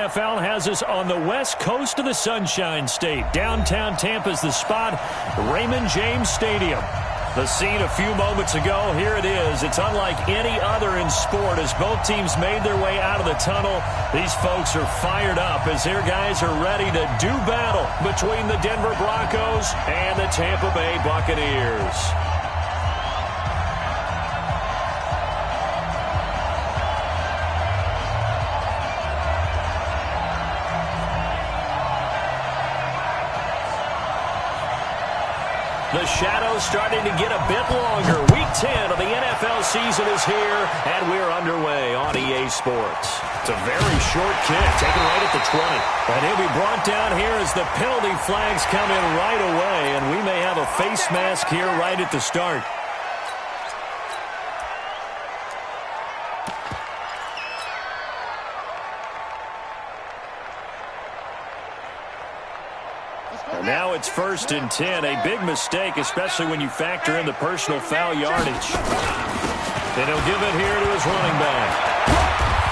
NFL has us on the west coast of the Sunshine State. Downtown Tampa's the spot, Raymond James Stadium. The scene a few moments ago, here it is. It's unlike any other in sport as both teams made their way out of the tunnel. These folks are fired up as their guys are ready to do battle between the Denver Broncos and the Tampa Bay Buccaneers. The shadow's starting to get a bit longer. Week 10 of the NFL season is here, and we're underway on EA Sports. It's a very short kick, taken right at the 20. And he'll be brought down here as the penalty flags come in right away, and we may have a face mask here right at the start. Now it's 1st and 10. A big mistake, especially when you factor in the personal foul yardage. And he'll give it here to his running back.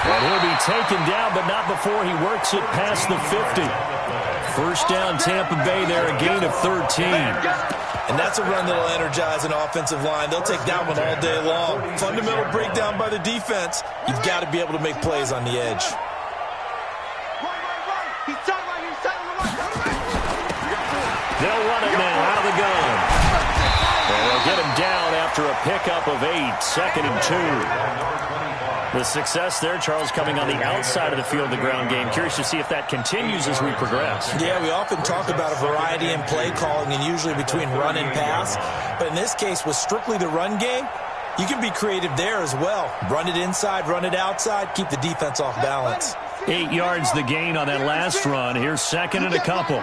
And he'll be taken down, but not before he works it past the 50. First down, Tampa Bay there, a gain of 13. And that's a run that'll energize an offensive line. They'll take that one all day long. Fundamental breakdown by the defense. You've got to be able to make plays on the edge. They'll run it now out of the gun. And they'll get him down after a pickup of 8, 2nd and 2. The success there, Charles, coming on the outside of the field, the ground game. Curious to see if that continues as we progress. Yeah, we often talk about a variety in play calling and usually between run and pass. But in this case, with strictly the run game, you can be creative there as well. Run it inside, run it outside, keep the defense off balance. 8 yards the gain on that last run. Here's 2nd and a couple.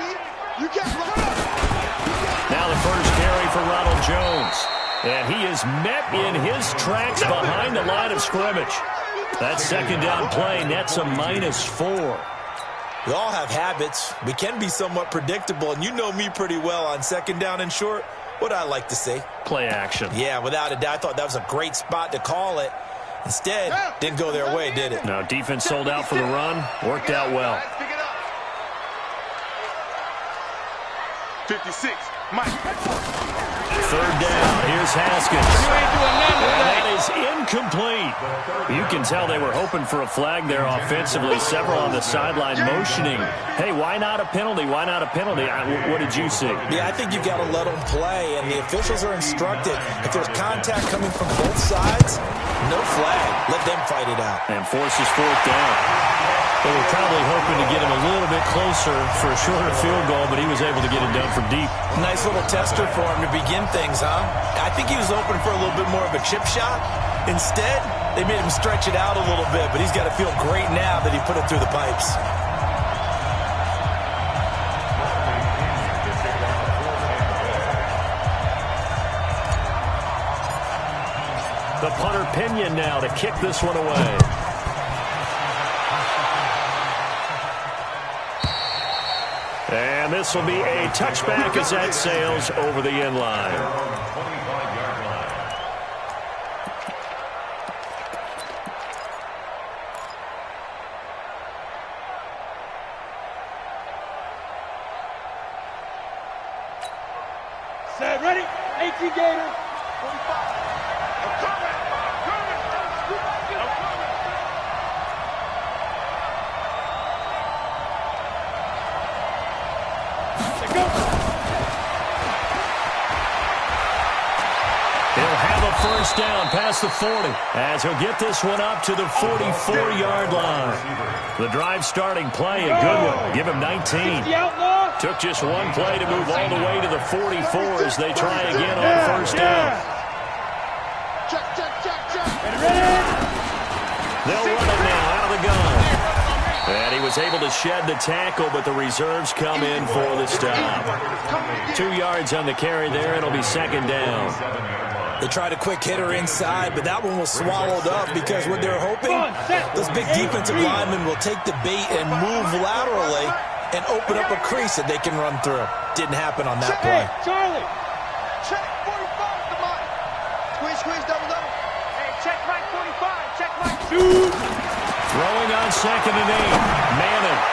Now the first carry for Ronald Jones. And he is met in his tracks behind the line of scrimmage. That 2nd down play nets a -4. We all have habits. We can be somewhat predictable, and you know me pretty well on 2nd down and short. What I like to say? Play action. Yeah, without a doubt. I thought that was a great spot to call it. Instead, didn't go their way, did it? No, defense sold out for the run. Worked out well. 56, Mike. 3rd down. Here's Haskins. And that is incomplete. You can tell they were hoping for a flag there offensively. Several on the sideline motioning. Hey, why not a penalty? Why not a penalty? What did you see? Yeah, I think you've got to let them play, and the officials are instructed. If there's contact coming from both sides, no flag. Let them fight it out. And forces 4th down. They were probably hoping to get him a little bit closer for a shorter field goal, but he was able to get it done from deep. Nice little tester for him to begin things, huh? I think he was open for a little bit more of a chip shot. Instead, they made him stretch it out a little bit, but he's got to feel great now that he put it through the pipes. The punter Pinion now to kick this one away. And this will be a touchback as that sails over the end line. Set, ready? 18 Gators. 45. First down past the 40 as he'll get this one up to the 44-yard line. The drive starting play, a good one. Give him 19. Took just one play to move all the way to the 44 as they try again on first down. They'll run it now out of the gun. And he was able to shed the tackle, but the reserves come in for the stop. 2 yards on the carry there. It'll be 2nd down. They tried a quick hitter inside, but that one was swallowed up because what they're hoping, those big defensive linemen will take the bait and move laterally and open up a crease that they can run through. Didn't happen on that play. Charlie. Check 45, come on. Squeeze, double. Hey, check right 45, check right. Shoot. Throwing on 2nd and 8. Manning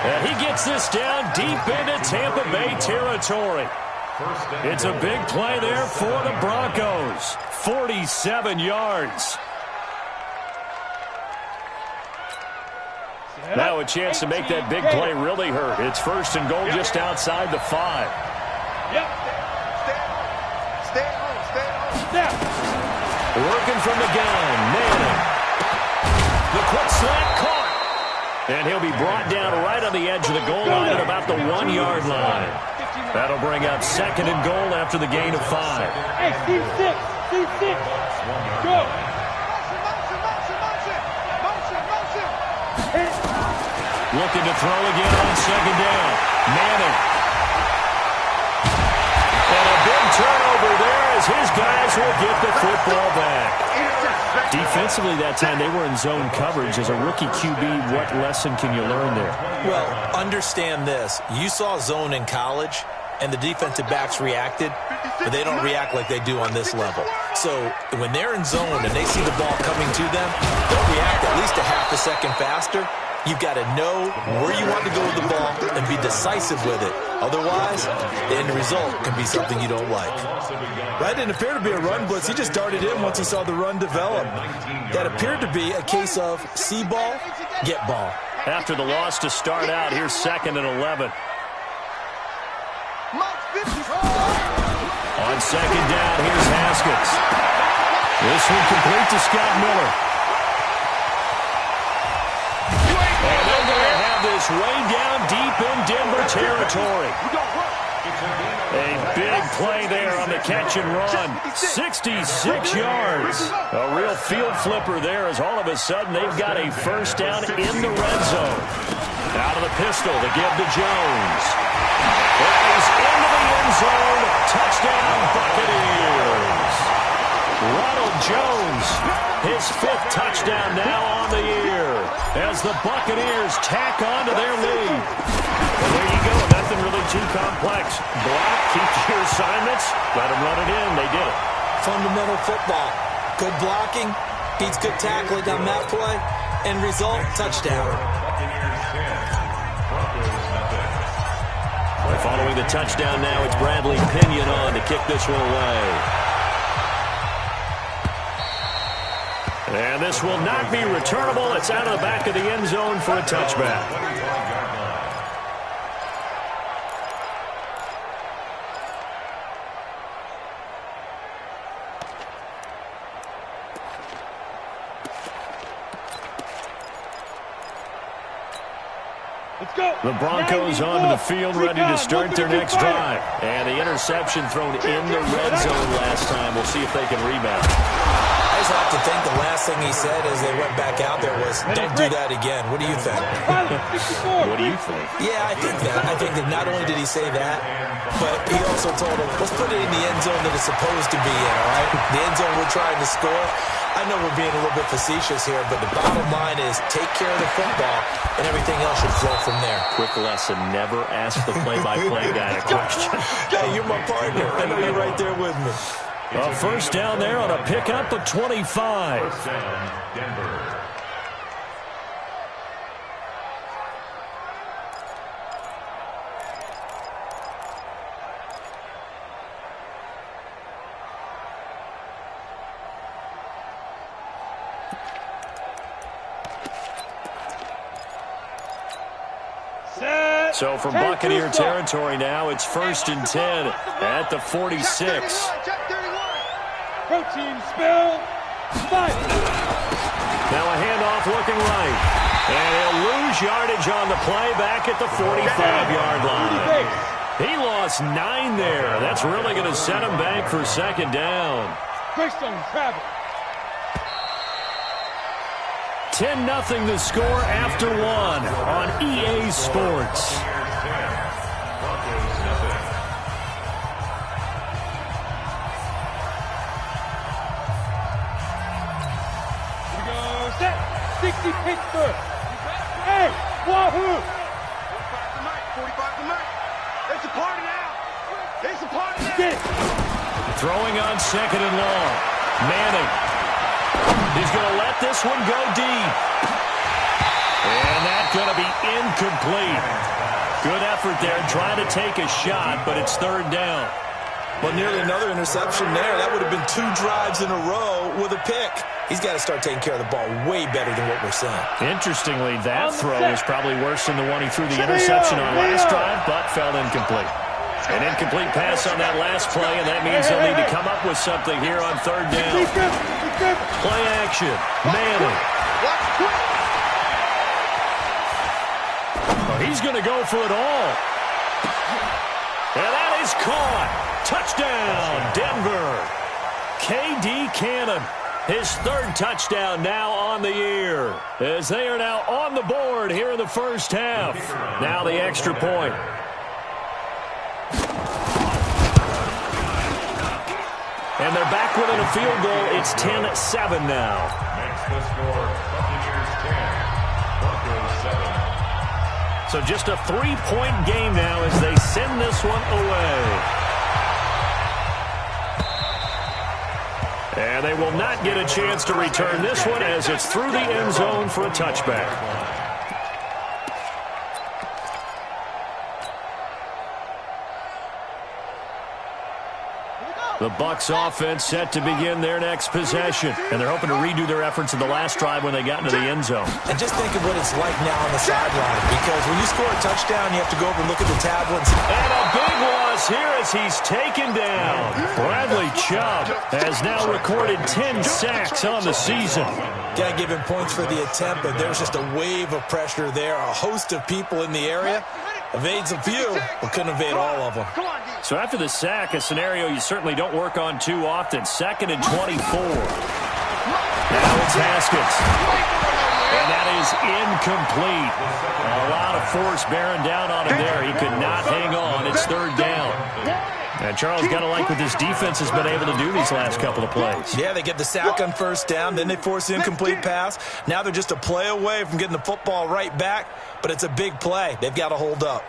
And he gets this down deep into Tampa Bay territory. It's a big play there for the Broncos. 47 yards. Now a chance to make that big play really hurt. It's 1st and goal just outside the 5. Working from the gun. Manning. The quick slant caught. And he'll be brought down right on the edge of the goal line at about the 1-yard line. That'll bring up 2nd and goal after the gain of 5. Hey, C6. Go. Looking to throw again on 2nd down. Manning. And a big turnover there as his guys will get the football back. Defensively that time they were in zone coverage. As a rookie QB, what lesson can you learn there? Well, understand this. You saw zone in college, and the defensive backs reacted, but they don't react like they do on this level. So when they're in zone and they see the ball coming to them, they'll react at least a half a second faster. You've got to know where you want to go with the ball and be decisive with it. Otherwise, the end result can be something you don't like. That didn't appear to be a run blitz. He just darted in once he saw the run develop. That appeared to be a case of see ball, get ball. After the loss to start out, here's 2nd and 11. On 2nd down, here's Haskins. This one complete to Scott Miller. And they're going to have this way down deep in Denver territory. A big play there on the catch and run. 66 yards. A real field flipper there as all of a sudden they've got a 1st down in the red zone. Out of the pistol to give to Jones. He's into the end zone. Touchdown, Buccaneers. Ronald Jones, his 5th touchdown now on the year as the Buccaneers tack on to their lead. Well, there you go. Nothing really too complex. Block, keep your assignments, let them run it in. They did it. Fundamental football. Good blocking, beats good tackling on that play. End result, touchdown. Following the touchdown now, it's Bradley Pinion on to kick this one away. And this will not be returnable. It's out of the back of the end zone for a touchback. The Broncos onto the field ready to start their next drive. And the interception thrown in the red zone last time. We'll see if they can rebound. I just have to think the last thing he said as they went back out there was, don't do that again. What do you think? What do you think? Yeah, I think that. I think that not only did he say that, but he also told him, let's put it in the end zone that it's supposed to be in, all right? The end zone we're trying to score. I know we're being a little bit facetious here, but the bottom line is take care of the football, and everything else should flow from there. Quick lesson, never ask the play-by-play guy a question. Hey, you're my partner. I know you're right there with me. A 1st down there on a pickup of 25. Denver. So from Buccaneer territory now, it's 1st and 10 at the 46. Protein spill. Now a handoff looking right. And he'll lose yardage on the play back at the 45-yard line. He lost 9 there. That's really going to set him back for 2nd down. Greystone travel. 10-0 the score after 1 on EA Sports. We go set. 60 Pittsburgh. Hey, Wahoo! 45 to Mike. It's a party now. It's a party now. Get it. Throwing on 2nd and long. Manning. He's going to let this one go deep. And that's going to be incomplete. Good effort there trying to take a shot, but it's third down. Well, nearly another interception there. That would have been 2 drives in a row with a pick. He's got to start taking care of the ball way better than what we're seeing. Interestingly, that throw was probably worse than the one he threw the interception on last drive, but fell incomplete. An incomplete pass on that last play, and that means they'll need to come up with something here on third down. Play action. Manning. Well, he's going to go for it all. And that is caught. Touchdown, Denver. K.D. Cannon, his third touchdown now on the year, as they are now on the board here in the first half. Now the extra point. And they're back within a field goal. It's 10-7 now. Makes the score Buccaneers 10, Broncos 7. So just a 3-point game now as they send this one away. And they will not get a chance to return this one as it's through the end zone for a touchback. The Bucs offense set to begin their next possession. And they're hoping to redo their efforts in the last drive when they got into the end zone. And just think of what it's like now on the sideline. Because when you score a touchdown, you have to go over and look at the tablet. And a big loss here as he's taken down. Bradley Chubb has now recorded 10 sacks on the season. Got to give him points for the attempt, but there's just a wave of pressure there. A host of people in the area. Evades a few, but couldn't evade all of them. So after the sack, a scenario you certainly don't work on too often. 2nd and 24. Now it's Haskins. And that is incomplete. A lot of force bearing down on him there. He could not hang on. It's third down. And Charles, got to like what this defense has been able to do these last couple of plays. Yeah, they get the sack on first down, then they force the incomplete pass. Now they're just a play away from getting the football right back, but it's a big play. They've got to hold up.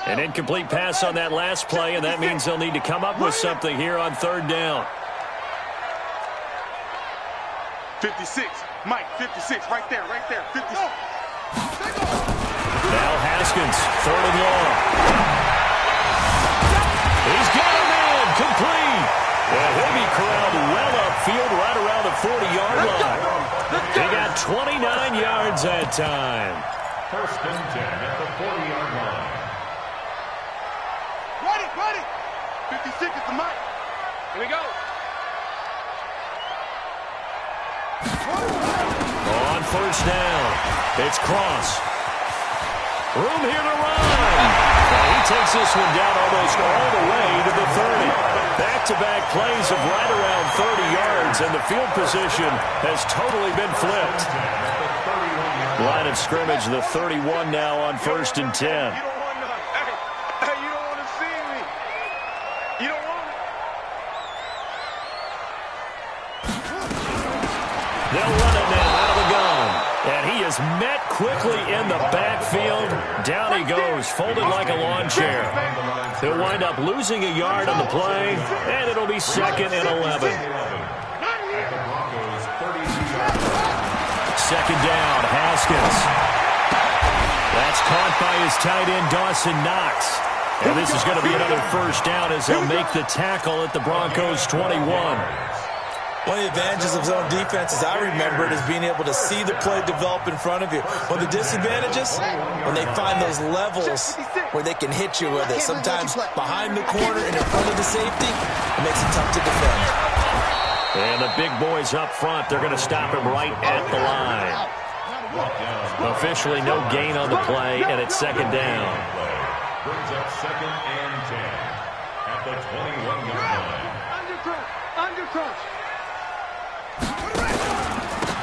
An incomplete pass on that last play, and that means they'll need to come up with something here on third down. 56. Mike, 56. Right there, 56. Now Haskins, 3rd and long. He's got him in, complete. And he'll be corralled well upfield right around the 40-yard line. They got 29 yards that time. 1st and 10 at the 40-yard line. Ready. 56 is the mic. Here we go. On first down, it's Cross. Room here to run. And he takes this one down almost all the way to the 30. Back-to-back plays of right around 30 yards, and the field position has totally been flipped. Line of scrimmage, the 31 now on 1st and 10. You don't want to, hey, you don't want to see me. You don't want They'll run it now out of the gun. And he is met quickly in the backfield. Down he goes, folded like a lawn chair. He'll wind up losing a yard on the play, and it'll be 2nd and 11. 2nd down, Haskins. That's caught by his tight end, Dawson Knox. And this is going to be another first down as they'll make the tackle at the Broncos' 21. One of the advantages of zone defense, as I remember it, is being able to see the play develop in front of you. One of the disadvantages, when they find those levels where they can hit you with it. Sometimes behind the corner and in front of the safety, it makes it tough to defend. And the big boys up front, they're going to stop him right at the line. Officially no gain on the play, and it's 2nd down. Brings up 2nd and 10 at the 21-yard line. Under crunch.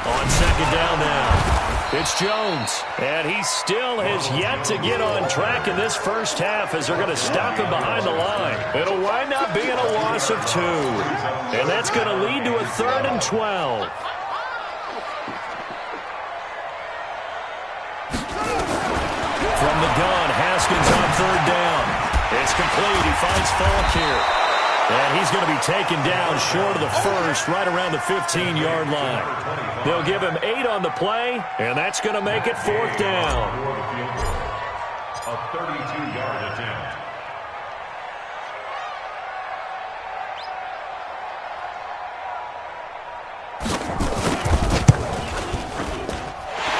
On 2nd down now, it's Jones. And he still has yet to get on track in this first half as they're going to stop him behind the line. It'll wind up being a loss of 2. And that's going to lead to a 3rd and 12. From the gun, Haskins on 3rd down. It's complete. He finds Falk here. And he's going to be taken down short of the first, right around the 15-yard line. They'll give him 8 on the play, and that's going to make it 4th down. A 32-yard attempt.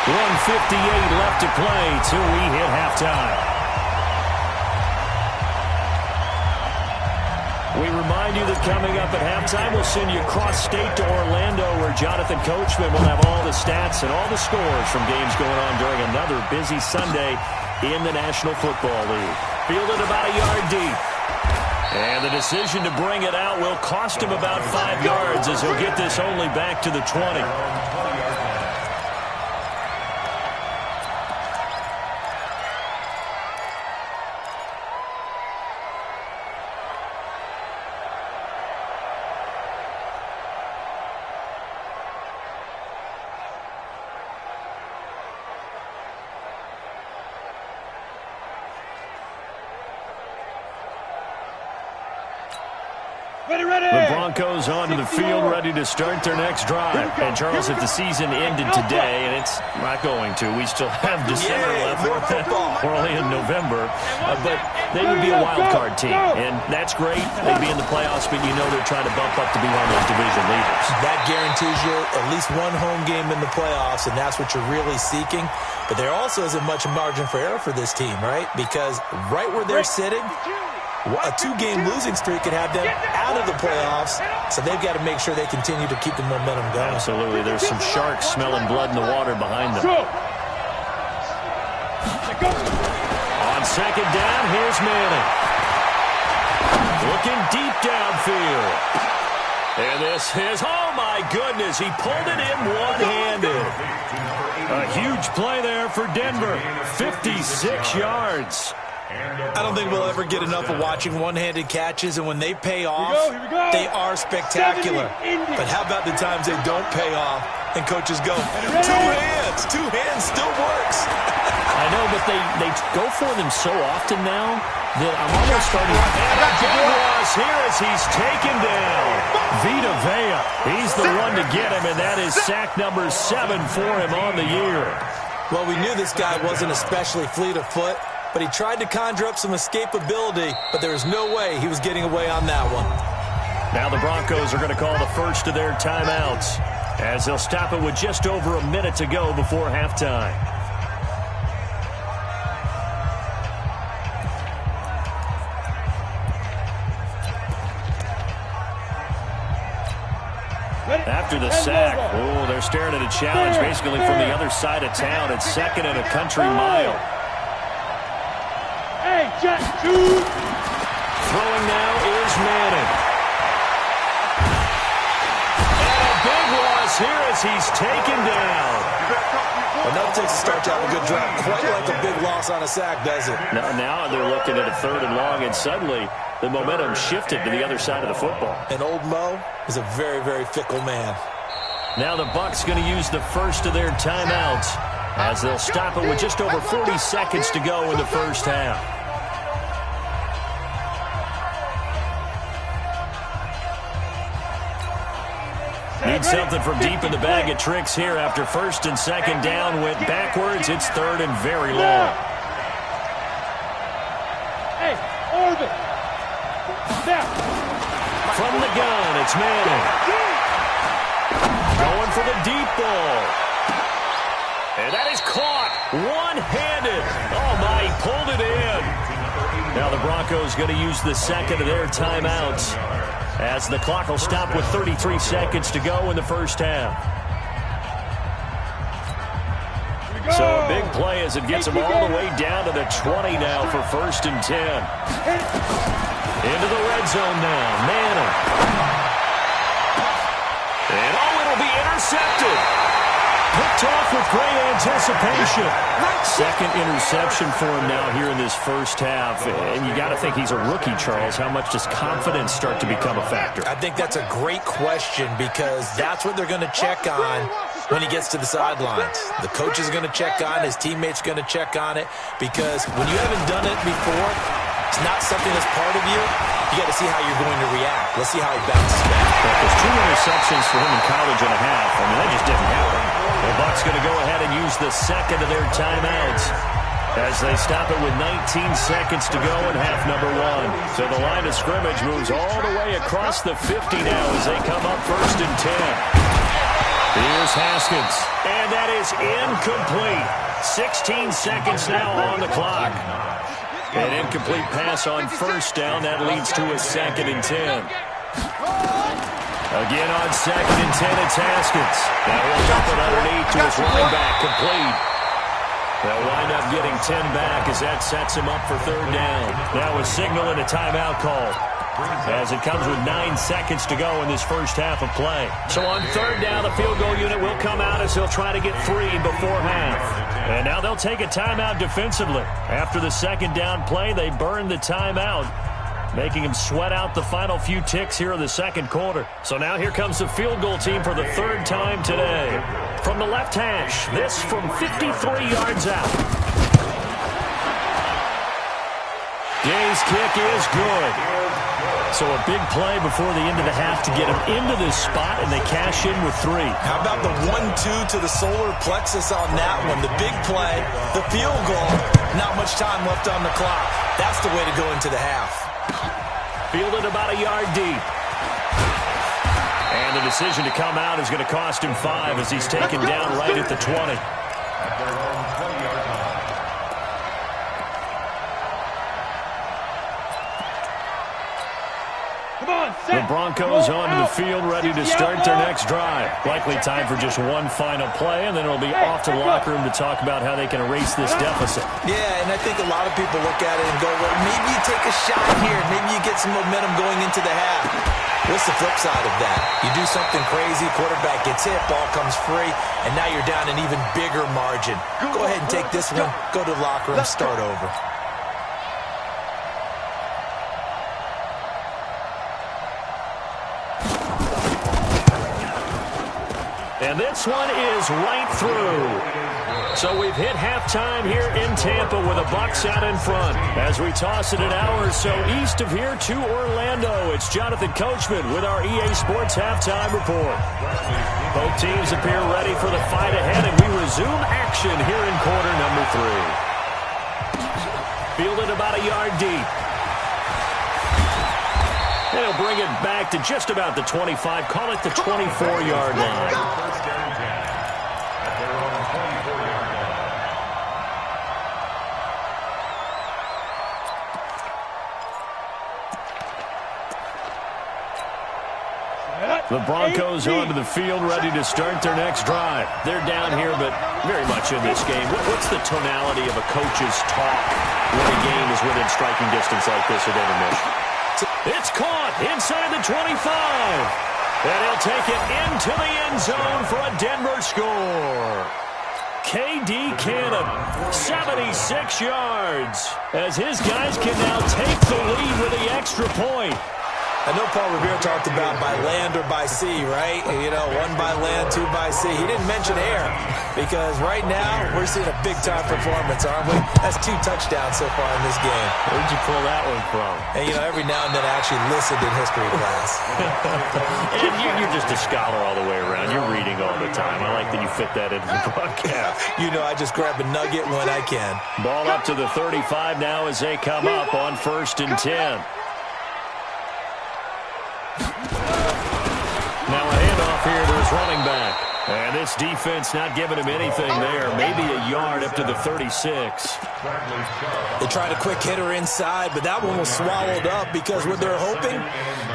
.158 left to play till we hit halftime. We remind you that coming up at halftime, we'll send you cross-state to Orlando, where Jonathan Coachman will have all the stats and all the scores from games going on during another busy Sunday in the National Football League. Fielded about a yard deep. And the decision to bring it out will cost him about 5 yards, as he'll get this only back to the 20. The Broncos onto the field, ready to start their next drive. And, Charles, if the season ended today, and it's not going to, we still have December left. We're only in November. But they would be a wild card team, and that's great. They'd be in the playoffs, but you know they're trying to bump up to be one of those division leaders. That guarantees you at least one home game in the playoffs, and that's what you're really seeking. But there also isn't much margin for error for this team, right? Because right where they're sitting, a 2-game losing streak could have them out of the playoffs, so they've got to make sure they continue to keep the momentum going. Absolutely. There's some sharks smelling blood in the water behind them. On second down, here's Manning. Looking deep downfield. And this is, oh my goodness, he pulled it in one-handed. A huge play there for Denver. 56 yards. I don't think we'll ever get enough of watching one-handed catches, and when they pay off, they are spectacular. But how about the times they don't pay off, and coaches go, two hands still works. I know, but they go for them so often now that I'm almost starting to... And a big loss here as he's taken down. Vita Vea, he's the one to get him, and that is sack number 7 for him on the year. Well, we knew this guy wasn't especially fleet of foot, but he tried to conjure up some escapability, but there was no way he was getting away on that one. Now the Broncos are going to call the first of their timeouts, as they'll stop it with just over a minute to go before halftime. After the sack, oh, they're staring at a challenge basically from the other side of town. It's 2nd and a country mile. Hey, Jack, Throwing now is Manning. And a big loss here as he's taken down. Enough takes to start to have a good drive. Quite like a big loss on a sack, does it? Now they're looking at a 3rd and long, and suddenly the momentum shifted to the other side of the football. And old Mo is a very, very fickle man. Now the Bucs going to use the first of their timeouts, as they'll stop it with just over 40 seconds to go in the first half. Need something from deep in the bag of tricks here after 1st and 2nd down. Went backwards. It's 3rd and very long. Hey, Orbit. From the gun, it's Manning. Going for the deep ball. And that is caught one-handed. Oh, my, he pulled it in. Now the Broncos going to use the 2nd of their timeouts, as the clock will stop with 33 seconds to go in the first half. So a big play as it gets them all the way down to the 20 now for 1st and 10. Into the red zone now. Manning. And it'll be intercepted. Picked off with great anticipation. 2nd interception for him now here in this first half. And you got to think he's a rookie, Charles. How much does confidence start to become a factor? I think that's a great question, because that's what they're going to check on when he gets to the sidelines. The coach is going to check on, his teammates going to check on it, because when you haven't done it before, it's not something that's part of you. You got to see how you're going to react. Let's see how he bounces back. There's 2 interceptions for him in college and a half. I mean, that just didn't happen. The Bucs going to go ahead and use the second of their timeouts as they stop it with 19 seconds to go in half number 1. So the line of scrimmage moves all the way across the 50 now as they come up 1st and 10. Here's Haskins, and that is incomplete. 16 seconds now on the clock. An incomplete pass on 1st down. That leads to a 2nd and 10. Again on 2nd and 10, it's Haskins. Now he'll dump it underneath to his running back, complete. They'll wind up getting 10 back as that sets him up for 3rd down. Now a signal and a timeout call as it comes with 9 seconds to go in this first half of play. So on 3rd down, the field goal unit will come out as they'll try to get 3 before half. And now they'll take a timeout defensively. After the 2nd down play, they burn the timeout, making him sweat out the final few ticks here in the 2nd quarter. So now here comes the field goal team for the 3rd time today. From the left hash, this from 53 yards out. Gay's kick is good. So a big play before the end of the half to get him into this spot, and they cash in with 3. How about the 1-2 to the solar plexus on that one? The big play, the field goal, not much time left on the clock. That's the way to go into the half. Fielded about a yard deep. And the decision to come out is going to cost him 5 as he's taken down right at the 20. The Broncos onto the field, ready to start their next drive. Likely time for just one final play, and then it'll be off to the locker room to talk about how they can erase this deficit. Yeah, and I think a lot of people look at it and go, well, maybe you take a shot here. Maybe you get some momentum going into the half. What's the flip side of that? You do something crazy, quarterback gets hit, ball comes free, and now you're down an even bigger margin. Go ahead and take this one, go to the locker room, start over. And this one is right through. So we've hit halftime here in Tampa with the Bucs out in front. As we toss it an hour or so east of here to Orlando, it's Jonathan Coachman with our EA Sports Halftime Report. Both teams appear ready for the fight ahead, and we resume action here in quarter number 3. Fielded about a yard deep. And he'll bring it back to just about the 25, call it the 24-yard line. The Broncos onto the field, ready to start their next drive. They're down here, but very much in this game. What's the tonality of a coach's talk when a game is within striking distance like this at intermission? It's caught inside the 25. And he'll take it into the end zone for a Denver score. K.D. Cannon, 76 yards, as his guys can now take the lead with the extra point. I know Paul Revere talked about by land or by sea, right? You know, 1 by land, 2 by sea. He didn't mention air because right now we're seeing a big-time performance, aren't we? That's 2 touchdowns so far in this game. Where'd you pull that one from? And, you know, every now and then I actually listened in history class. And you're just a scholar all the way around. You're reading all the time. I like that you fit that into the broadcast. You know, I just grab a nugget when I can. Ball up to the 35 now as they come up on 1st and 10. Now a handoff here to his running back. And this defense not giving him anything there. Maybe a yard up to the 36. They tried a quick hitter inside, but that one was swallowed up because what they're hoping,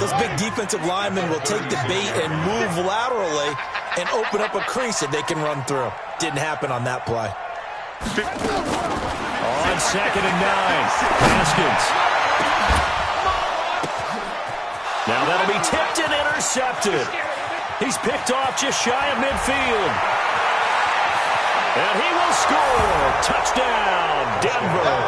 those big defensive linemen will take the bait and move laterally and open up a crease that they can run through. Didn't happen on that play. On 2nd and 9, Haskins. Now that'll be tipped and intercepted. He's picked off just shy of midfield. And he will score. Touchdown, Denver.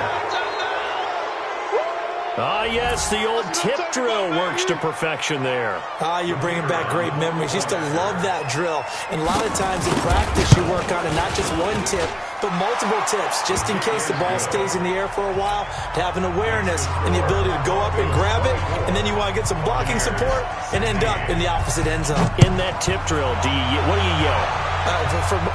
Ah, yes, the old tip drill works to perfection there. You're bringing back great memories. Used to love that drill. And a lot of times in practice, you work on it, not just one tip, but multiple tips, just in case the ball stays in the air for a while, to have an awareness and the ability to go up and grab it, and then you want to get some blocking support and end up in the opposite end zone. In that tip drill, what do you yell?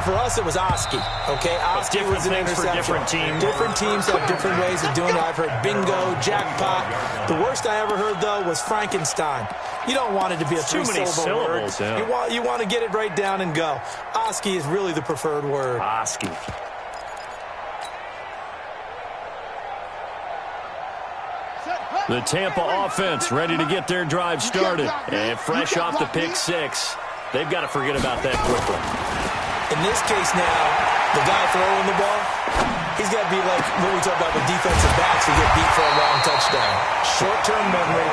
For us, it was Oski, okay? Oski was an interception. For different teams. Different teams have different ways of doing it. I've heard bingo, jackpot. The worst I ever heard, though, was Frankenstein. You don't want it to be a three-syllable word. Yeah. You want to get it right down and go. Oski is really the preferred word. Oski. The Tampa offense ready to get their drive started. And fresh off the pick six, they've got to forget about that quickly. In this case now, the guy throwing the ball, he's got to be like when we talk about the defensive backs who get beat for a long touchdown. Short-term memory,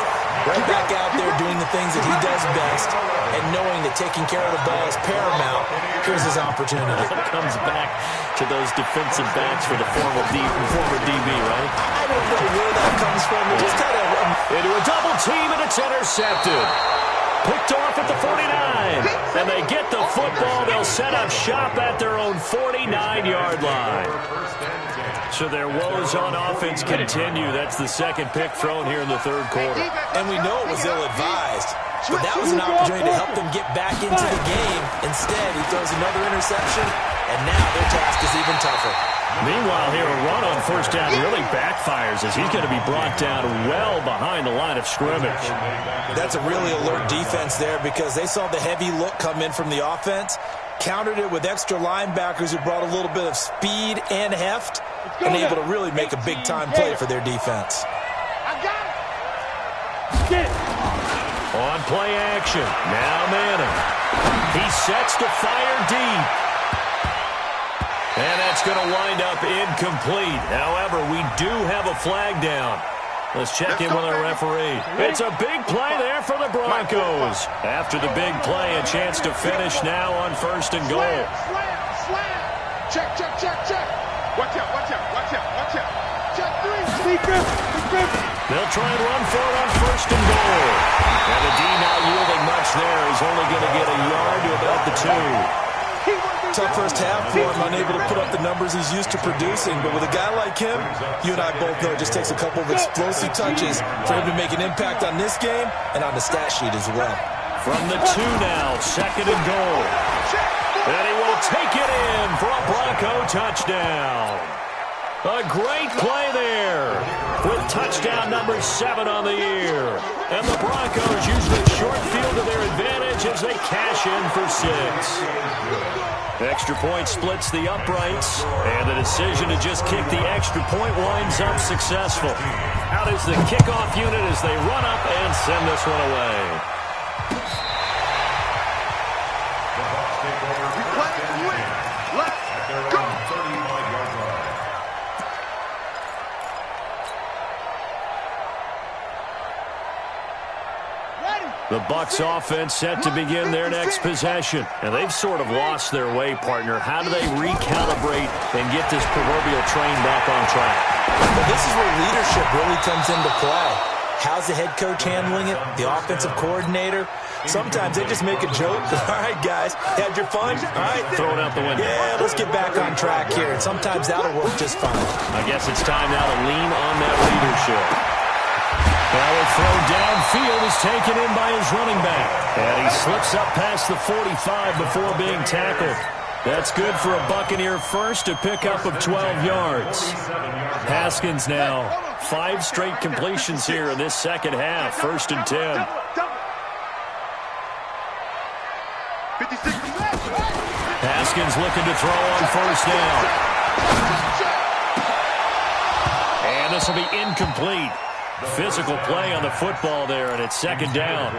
right back out there doing the things that he does best, and knowing that taking care of the ball is paramount. Here's his opportunity. It comes back to those defensive backs for the former DB, right? I don't know where that comes from. It just kind of... Into a double team, and it's intercepted. Picked off at the 49. And they get the football. They'll set up shop at their own 49-yard line. So their woes on offense continue. That's the second pick thrown here in the third quarter. And we know it was ill-advised. But that was an opportunity to help them get back into the game. Instead, he throws another interception, and now their task is even tougher. Meanwhile, here, a run on first down really backfires as he's going to be brought down well behind the line of scrimmage. That's a really alert defense there because they saw the heavy look come in from the offense, countered it with extra linebackers who brought a little bit of speed and heft, and able to really make a big-time play for their defense. On play action, now Manning. He sets to fire deep. And that's going to wind up incomplete. However, we do have a flag down. Let's check in with our referee. It's a big play there for the Broncos. After the big play, a chance to finish now on first and goal. Slam. Check. Watch out. Check three. They'll try and run for it on first and goal. And the D not yielding much there. He's only going to get a yard to about the 2. Tough first half for him, unable to put up the numbers he's used to producing. But with a guy like him, you and I both know it just takes a couple of explosive touches for him to make an impact on this game and on the stat sheet as well. From the 2 now, second and goal. And he will take it in for a Bronco touchdown. A great play there with touchdown number 7 on the year. And the Broncos use the short field to their advantage as they cash in for 6. Extra point splits the uprights, and the decision to just kick the extra point winds up successful. Out is the kickoff unit as they run up and send this one away. Let's go. The Bucs offense set to begin their next possession. And they've sort of lost their way, partner. How do they recalibrate and get this proverbial train back on track? Well, this is where leadership really comes into play. How's the head coach handling it? The offensive coordinator? Sometimes they just make a joke. All right, guys, had your fun? All right. Throw it out the window. Yeah, let's get back on track here. And sometimes that'll work just fine. I guess it's time now to lean on that leadership. Now a throw downfield is taken in by his running back. And he slips up past the 45 before being tackled. That's good for a Buccaneer first, a pickup of 12 yards. Haskins now, 5 straight completions here in this second half, first and 10. Haskins looking to throw on first down. And this will be incomplete. Physical play on the football there, and it's second down.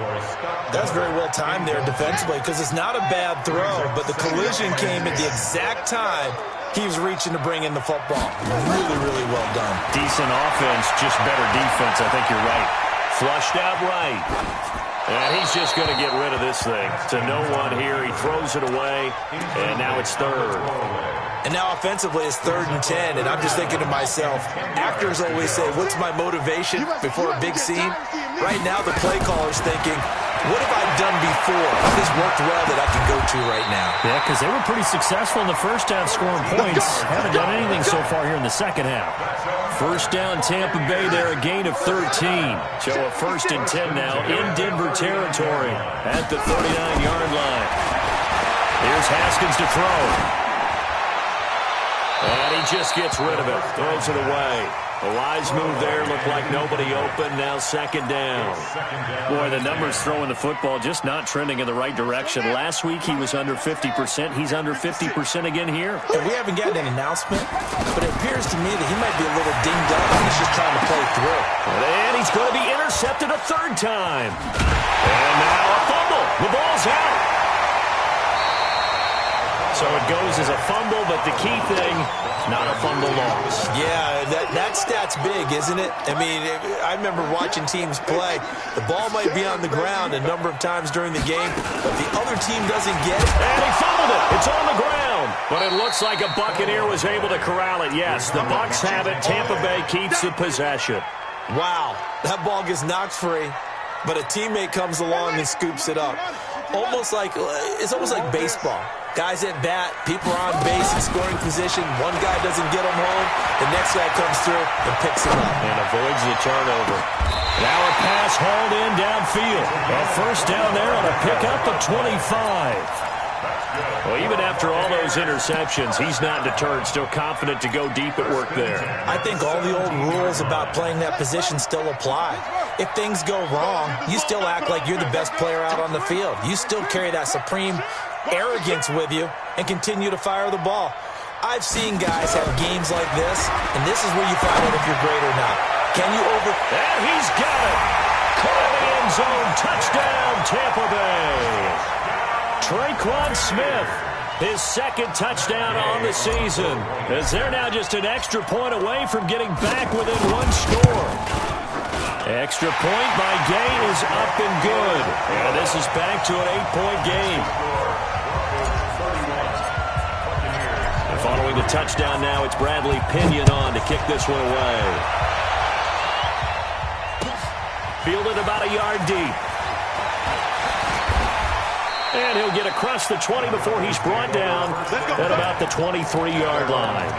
That's very well timed there defensively because it's not a bad throw, but the collision came at the exact time he was reaching to bring in the football. Really, really well done. Decent offense, just better defense. I think you're right. Flushed out right. And he's just going to get rid of this thing. To no one here. He throws it away, and now it's third. And now offensively it's 3rd and 10, and I'm just thinking to myself, actors always say, what's my motivation before a big scene? Right now the play caller's thinking, What have I done before? What has worked well that I can go to right now? Yeah, because they were pretty successful in the first half scoring points. Haven't done anything so far here in the second half. First down, Tampa Bay there, a gain of 13. So a 1st and 10 now in Denver territory at the 39-yard line. Here's Haskins to throw. And he just gets rid of it. Throws it away. A wise move there. Looked like nobody open. Now 2nd down. Boy, the numbers throwing the football just not trending in the right direction. Last week he was under 50%. He's under 50% again here. And we haven't gotten an announcement, but it appears to me that he might be a little dinged up and he's just trying to play through. And he's going to be intercepted a 3rd time. And now a fumble. The ball's out. So it goes as a fumble, but the key thing, not a fumble loss. Yeah, that stat's big, isn't it? I mean, I remember watching teams play. The ball might be on the ground a number of times during the game, but the other team doesn't get it. And he fumbled it. It's on the ground. But it looks like a Buccaneer was able to corral it. Yes, the Bucs have it. Tampa Bay keeps the possession. Wow, that ball gets knocked free, but a teammate comes along and scoops it up. It's almost like baseball. Guys at bat, people are on base in scoring position. One guy doesn't get them home. The next guy comes through and picks him up. And avoids the turnover. Now a pass hauled in downfield. A 1st down there on a pickup of 25. Well, even after all those interceptions, he's not deterred. Still confident to go deep at work there. I think all the old rules about playing that position still apply. If things go wrong, you still act like you're the best player out on the field. You still carry that supreme arrogance with you and continue to fire the ball. I've seen guys have games like this, and this is where you find out if you're great or not. Can you And he's got it! Caught in the end zone. Touchdown, Tampa Bay! Traquan Smith, his 2nd touchdown on the season, as they're now just an extra point away from getting back within 1 score. Extra point by Gay is up and good. And this is back to an 8-point game. And following the touchdown now, it's Bradley Pinion on to kick this one away. Fielded about a yard deep. And he'll get across the 20 before he's brought down at about the 23-yard line.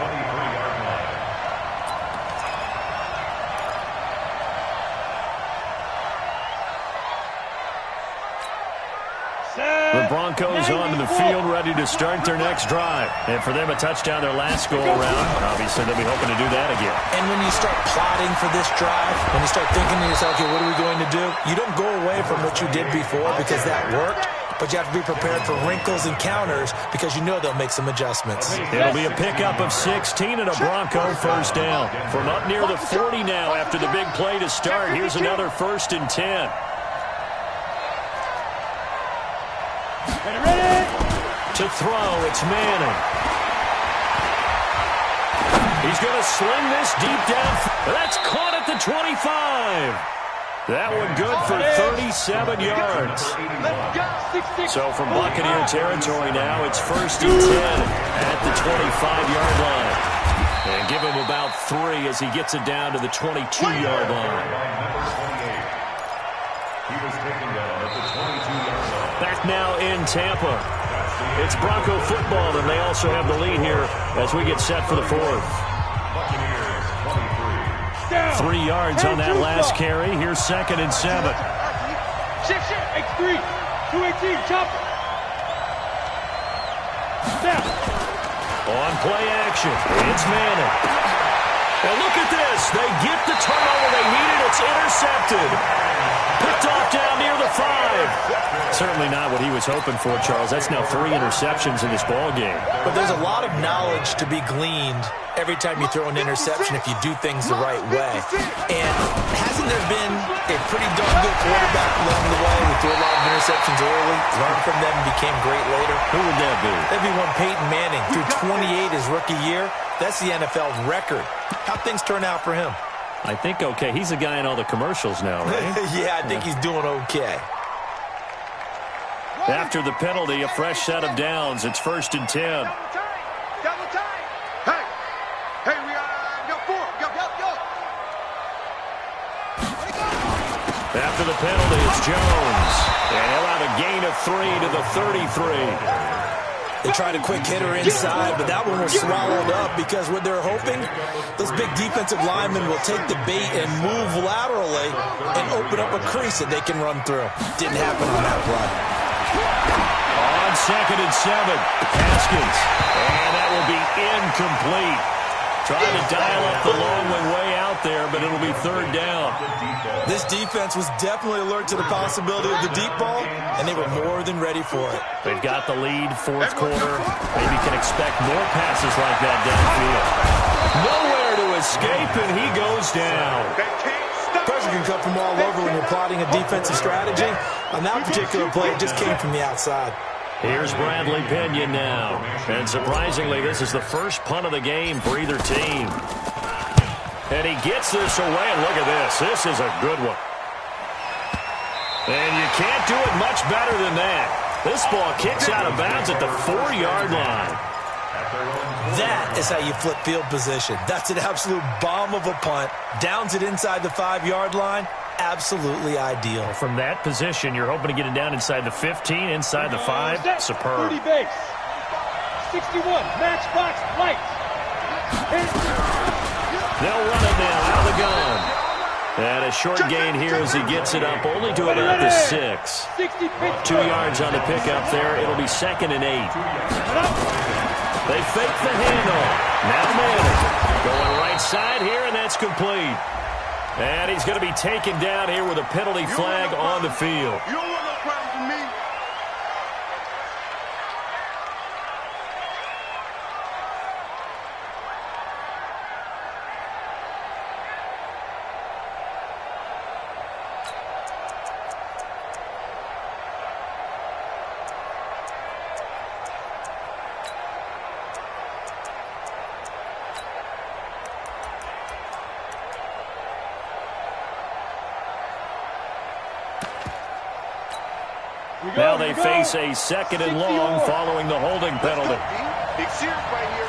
The Broncos onto the field, ready to start their next drive. And for them, a touchdown their last go-around. Obviously, they'll be hoping to do that again. And when you start plotting for this drive, when you start thinking to yourself, okay, what are we going to do? You don't go away from what you did before because that worked. But you have to be prepared for wrinkles and counters because you know they'll make some adjustments. It'll be a pickup of 16 and a Bronco 1st down. From up near the 40 now after the big play to start. Here's another 1st and 10. To throw, it's Manning. He's going to sling this deep down. That's caught at the 25. That one good for 37 yards. So from Buccaneer territory now, it's 1st and 10 at the 25-yard line. And give him about 3 as he gets it down to the 22-yard line. Back now in Tampa. It's Bronco football, and they also have the lead here as we get set for the 4th. 3 yards on that last carry. Here's 2nd and 7. X3, 218, chopper. Snap. On play action, it's Manning. And look at this. They get the turnover they needed. It's intercepted. Picked off down near the 5. Certainly not what he was hoping for, Charles. That's now 3 interceptions in this ball game. But there's a lot of knowledge to be gleaned every time you throw an interception if you do things the right way. And hasn't there been a pretty darn good quarterback along the way who threw a lot of interceptions early, learned from them, and became great later? Who would that be? That'd be one Peyton Manning. Threw 28 his rookie year. That's the NFL record. How'd things turn out for him? I think okay. He's the guy in all the commercials now, right? Yeah, I think he's doing okay. After the penalty, a fresh set of downs. It's 1st and 10. Double time. Hey, we got 4. Go. After the penalty, it's Jones. And he'll have a gain of 3 to the 33. They tried a quick hitter inside, but that one was swallowed up because what they're hoping, those big defensive linemen will take the bait and move laterally and open up a crease that they can run through. Didn't happen on that play. On 2nd and 7, Haskins. And that will be incomplete. Trying to dial up the long one way out there, but it'll be 3rd down. This defense was definitely alert to the possibility of the deep ball, and they were more than ready for it. They've got the lead, 4th quarter. Maybe can expect more passes like that downfield. Nowhere to escape, and he goes down. Pressure can come from all over when you're plotting a defensive strategy. On that particular play, it just came from the outside. Here's Bradley Pinion now. And surprisingly, this is the first punt of the game for either team. And he gets this away, and look at this. This is a good one. And you can't do it much better than that. This ball kicks out of bounds at the 4-yard line. That is how you flip field position. That's an absolute bomb of a punt. Downs it inside the 5-yard line. Absolutely ideal. From that position, you're hoping to get it down inside the 15, inside the 5. Superb. 30 base. 61, matchbox, lights. They'll run it now out of the gun. And a short gain here as he gets it up only to about the 6. 2 yards on the pickup there. It'll be 2nd and 8. They fake the handoff. Now Manning going right side here, and that's complete. And he's going to be taken down here with a penalty flag on the field. You don't want no problems with me. Now they face a 2nd and long following the holding penalty. Big serious right here.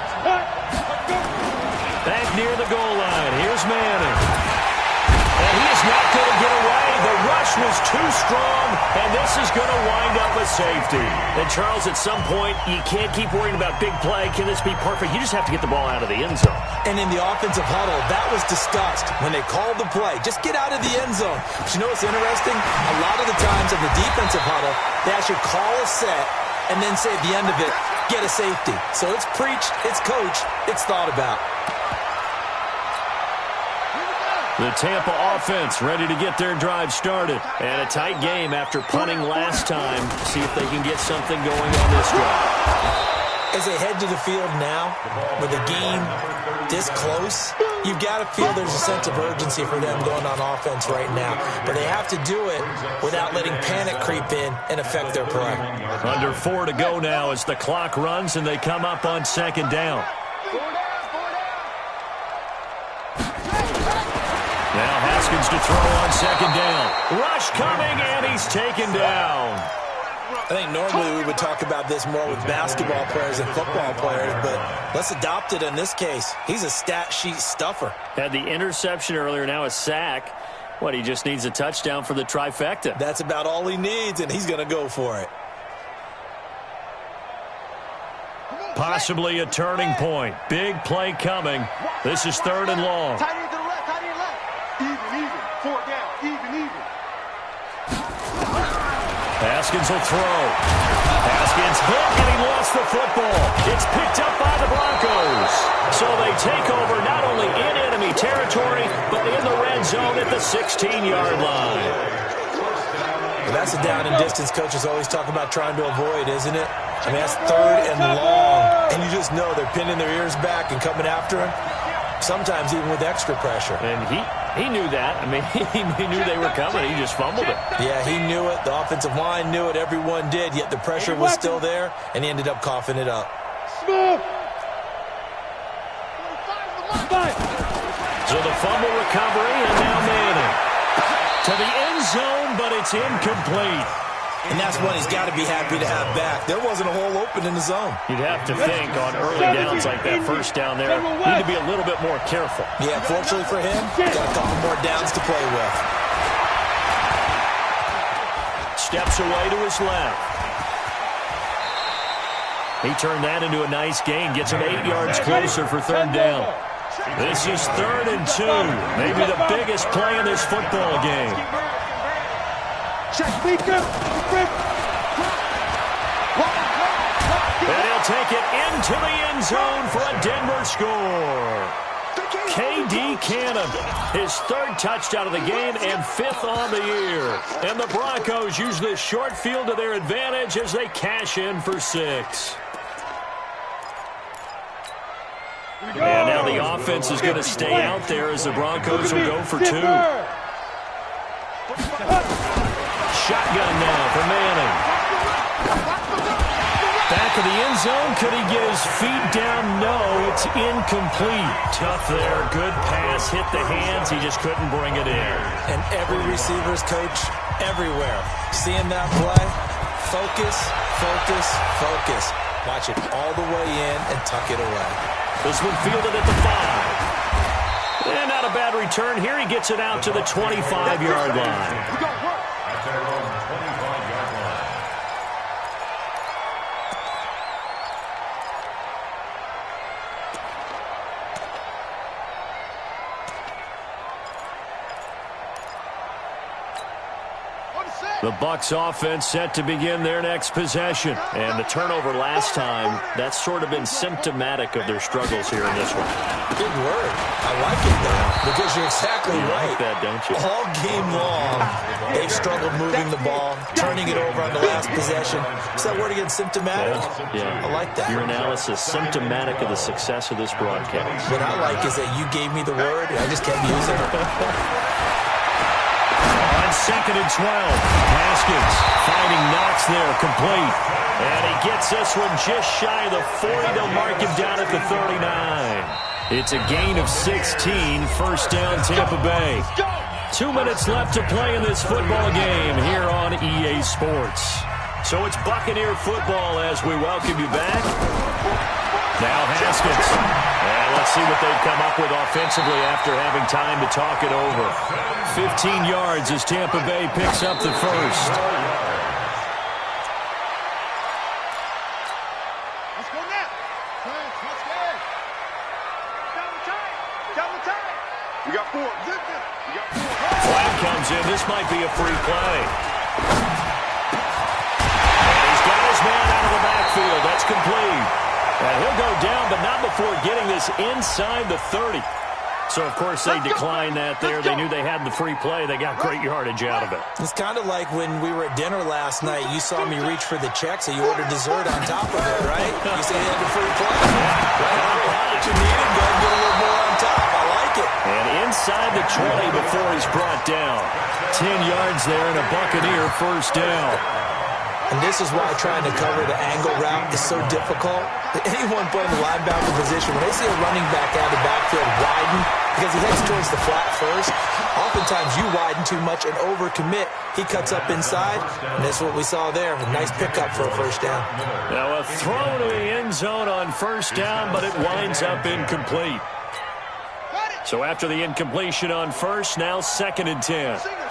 Back near the goal line. Here's Manning. And he is not going to get away. The rush was too strong, and this is going to wind up a safety. And, Charles, at some point, you can't keep worrying about big play. Can this be perfect? You just have to get the ball out of the end zone. And in the offensive huddle, that was discussed when they called the play. Just get out of the end zone. But you know what's interesting? A lot of the times in the defensive huddle, they actually call a set and then say at the end of it, get a safety. So it's preached, it's coached, it's thought about. The Tampa offense ready to get their drive started. And a tight game after punting last time. See if they can get something going on this drive. As they head to the field now, with the game this close, you've got to feel there's a sense of urgency for them going on offense right now. But they have to do it without letting panic creep in and affect their play. Under 4 to go now as the clock runs and they come up on 2nd down. Now Haskins to throw on 2nd down. Rush coming, and he's taken down. I think normally we would talk about this more with basketball players and football players, but let's adopt it in this case. He's a stat sheet stuffer. Had the interception earlier, now a sack. What, he just needs a touchdown for the trifecta. That's about all he needs, and he's going to go for it. Possibly a turning point. Big play coming. This is 3rd and long. Tight end to the left, tight end left. Even. 4 down, even. Haskins will throw. Haskins hit, and he lost the football. It's picked up by the Broncos. So they take over not only in enemy territory, but in the red zone at the 16-yard line. Well, that's a down and distance coaches always talk about trying to avoid, isn't it? I mean, that's 3rd and long, and you just know they're pinning their ears back and coming after him, sometimes even with extra pressure. And he knew that. I mean, he knew they were coming. He just fumbled it. Yeah, he knew it. The offensive line knew it. Everyone did, yet the pressure was still there, and he ended up coughing it up. Smooth. So the fumble recovery, and now Manning to the end zone, but it's incomplete. And that's one he's got to be happy to have back. There wasn't a hole open in the zone. You'd have to think on early downs like that first down there, need to be a little bit more careful. Yeah, fortunately for him, got a couple more downs to play with. steps away to his left. He turned that into a nice gain, gets him 8 yards closer for third down. This is 3rd and 2, maybe the biggest play in this football game. And he'll take it into the end zone for a Denver score. K.D. Cannon, his 3rd touchdown of the game and 5th on the year. And the Broncos use this short field to their advantage as they cash in for 6. And now the offense is going to stay out there as the Broncos will go for 2. Shotgun now for Manning. Back of the end zone. Could he get his feet down? No, it's incomplete. Tough there. Good pass. Hit the hands. He just couldn't bring it in. And every receiver's coach everywhere. Seeing that play, focus, focus, focus. Watch it all the way in and tuck it away. This one fielded at the 5. And not a bad return here. He gets it out to the 25-yard line. At their own 25-yard line. The Bucs offense set to begin their next possession. And the turnover last time, that's sort of been symptomatic of their struggles here in this one. Big word. I like it, though, because you're exactly right. Like that, don't you? All game long, they've struggled moving the ball, turning it over on the last possession. Is that word again, symptomatic? Yeah. I like that. Your analysis, symptomatic of the success of this broadcast. What I like is that you gave me the word, and I just kept using it. On 2nd and 12, Haskins finding Knox there, complete. And he gets this one just shy of the 40. They'll mark him down at the 39. It's a gain of 16, first down Tampa Bay. 2 minutes left to play in this football game here on EA Sports. So it's Buccaneer football as we welcome you back. Now Haskins. And let's see what they've come up with offensively after having time to talk it over. 15 yards as Tampa Bay picks up the first. Let's go now. Let's go. Down the time. We got 4. Flag comes in. This might be a free play. And he's got his man out of the backfield. That's complete. And he'll go down, but not before getting this inside the 30. So, of course, they declined that there. They knew they had the free play. They got great yardage out of it. It's kind of like when we were at dinner last night. You saw me reach for the check, so you ordered dessert on top of it, right? You said you had the free play. Right? What you needed, go and get a little more on top. I like it. And inside the 20 before he's brought down. 10 yards there and a Buccaneer first down. And this is why trying to cover the angle route is so difficult. Anyone playing the linebacker position, when they see a running back out of the backfield widen, because he heads towards the flat first, oftentimes you widen too much and overcommit. He cuts up inside, and that's what we saw there. A nice pickup for a first down. Now a throw to the end zone on first down, but it winds up incomplete. So after the incompletion on first, now 2nd and 10. Single.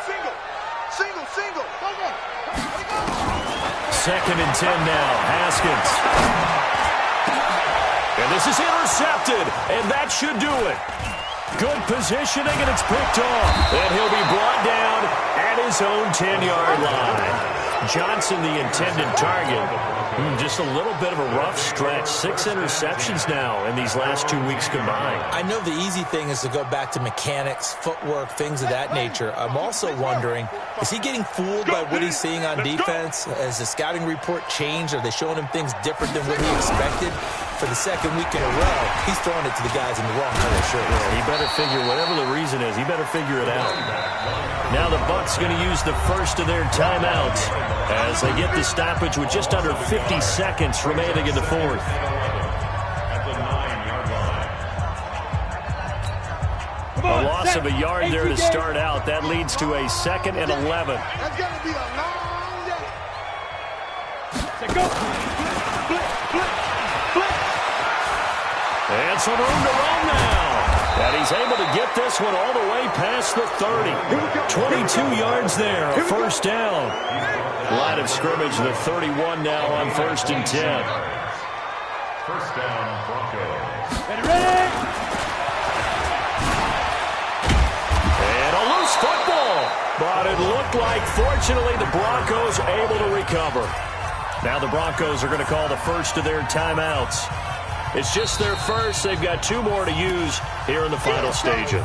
2nd and 10 now. Haskins. And this is intercepted, and that should do it. Good positioning, and it's picked off. And he'll be brought down at his own 10-yard line. Johnson, the intended target. Just a little bit of a rough stretch. 6 interceptions now in these last 2 weeks combined. I know the easy thing is to go back to mechanics, footwork, things of that nature. I'm also wondering, is he getting fooled by what he's seeing on defense? Has the scouting report changed? Are they showing him things different than what he expected? For the 2nd week in a row, he's throwing it to the guys in the wrong color shirt. Yeah, he better figure, whatever the reason is, he better figure it out. Now the Bucs going to use the first of their timeouts as they get the stoppage with just under 50 seconds remaining in the fourth. At the 9-yard line. A loss of a yard there to start out. That leads to a 2nd and 11. That's going to be a long day. Go. And some room to run now. And he's able to get this one all the way past the 30. 22 yards there, a first down. Line of scrimmage, the 31 now on 1st and 10. First down, Broncos. Ready? And a loose football. But it looked like, fortunately, the Broncos able to recover. Now the Broncos are going to call the first of their timeouts. It's just their first. They've got 2 more to use here in the final stages.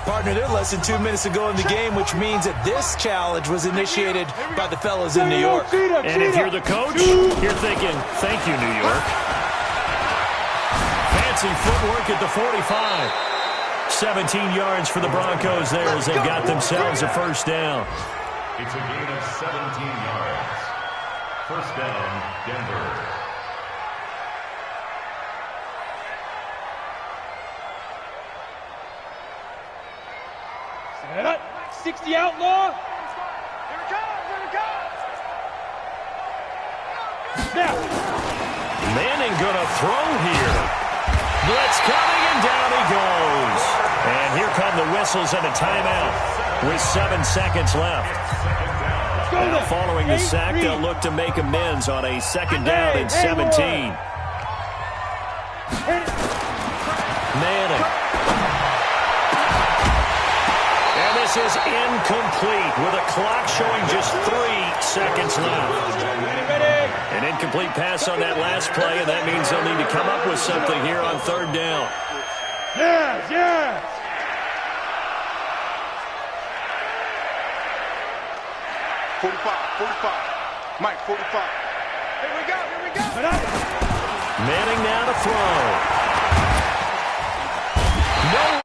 Partner, they're less than 2 minutes to go in the game, which means that this challenge was initiated by the fellas in New York. And if you're the coach, you're thinking, thank you, New York. Fancy footwork at the 45. 17 yards for the Broncos there as they've got themselves a first down. It's a gain of 17 yards. First down, Denver. Set up. 60 outlaw. Here it comes. Now. Manning gonna throw here. Blitz coming, and down he goes. And here come the whistles and a timeout with 7 seconds left. Now following the sack, they'll look to make amends on a 2nd down and 17. Manning. And this is incomplete with a clock showing just 3 seconds left. An incomplete pass on that last play, and that means they'll need to come up with something here on 3rd down. Yes. 45. Mike, 45. Here we go. Manning now to throw. No.